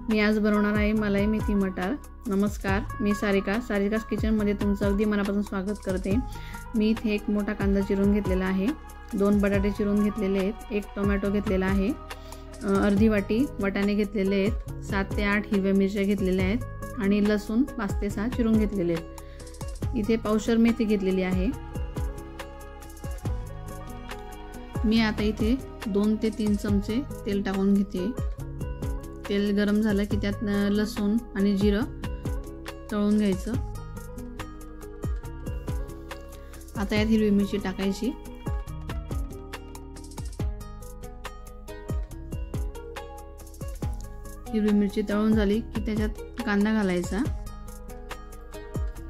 मी आज बनवणार आहे मलाई मेथी मटार। नमस्कार, मी सारिकास किचनमध्ये तुमचं अगदी मनापासून स्वागत करते। मी इथे एक मोठा कांदा चिरून घेतलेला आहे, 2 बटाटे चिरून घेतलेले आहेत, 1 टोमॅटो घेतलेला आहे, अर्धी वाटी वाटाणे घेतलेले आहेत, 7 ते 8 हिरव्या मिरच्या घेतलेल्या आहेत आणि लसूण 5 ते 6 चिरून घेतलेले आहेत। इथे पावशर मेथी घेतलेली आहे। मी आता इथे 2 ते 3 चमचे तेल टाकून घेते। तेल गरम झालं की त्यात लसूण आणि जिरं तळून घ्यायचं। आता यात हिरवी मिरची टाकायची। हिरवी मिरची तळून झाली की त्याच्यात कांदा घालायचा।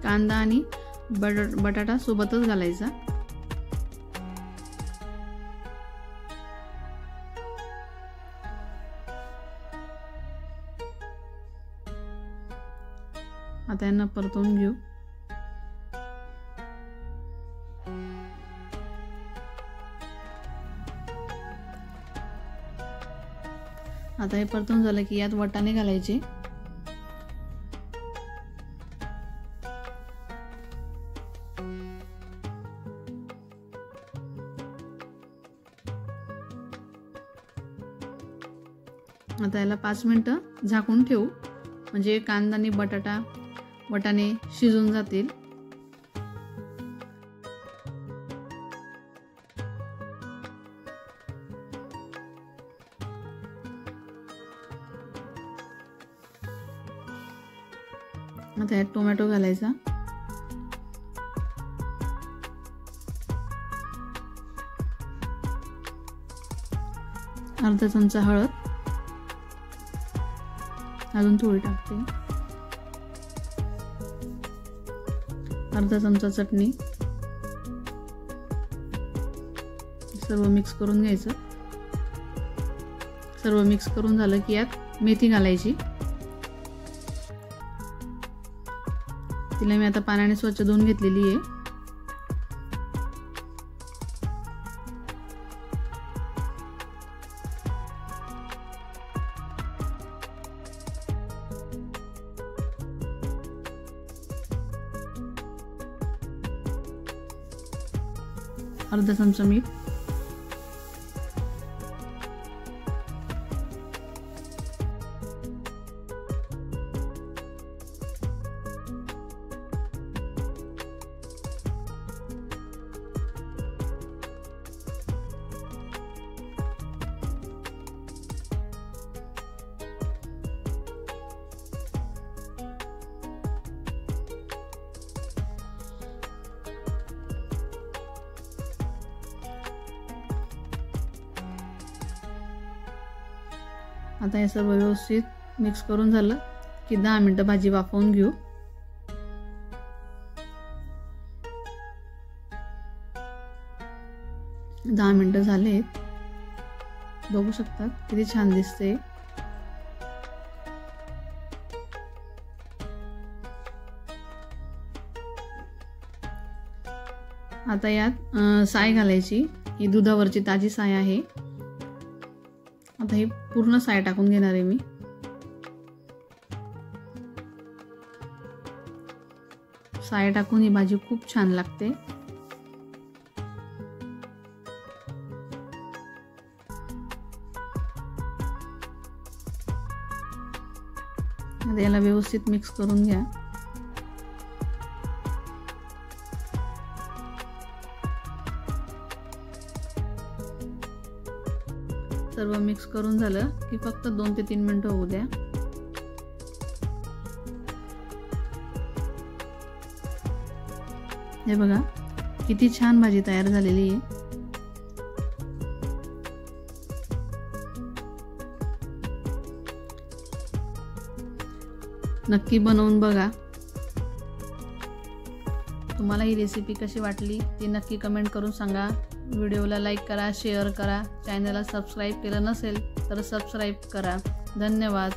कांदा आणि बटाटा सोबतच घालायचा। आता यांना परतवून घेऊ। आता हे परतवून झालं की यात वाटाणे घालायचे। आता याला 5 मिनिटं झाकून ठेवू, म्हणजे कांदा आणि वाटाणे शिजून जातील। आता यात टोमॅटो घालायचा। अर्धा चमचा हळद, अजून थोडी टाकते, अर्धा चमचा चटणी, सर्व मिक्स करून घ्यायचं। सर्व मिक्स करून झालं की यात मेथी घालायची। तिला मी आता पाण्याने स्वच्छ धुवून घेतलेली आहे। अर्धा चमचा मीठ, आता हे सर्व व्यवस्थित मिक्स करून झालं की 10 मिनिटं भाजी वाफवून घेऊ। दहा मिनिटं झालेत, बघू शकता किती छान दिसते। आता यात साय घालायची। ही दुधावरची ताजी साय आहे। आता ही पूर्ण साय टाकून घेणार आहे मी। साय टाकून ही भाजी खूप छान लागते। आता याला व्यवस्थित मिक्स करून घ्या। सर्व मिक्स करून झालं की फक्त 2 ते 3 मिनिटं होऊ द्या। हे बघा किती छान भाजी तयार झालेली आहे। नक्की बनवून बघा। तुम्हाला ही रेसिपी कशी वाटली ती नक्की कमेंट करून सांगा। व्हिडिओला लाईक करा, शेअर करा, चॅनलला सबस्क्राईब केलं नसेल तर सबस्क्राईब करा। धन्यवाद।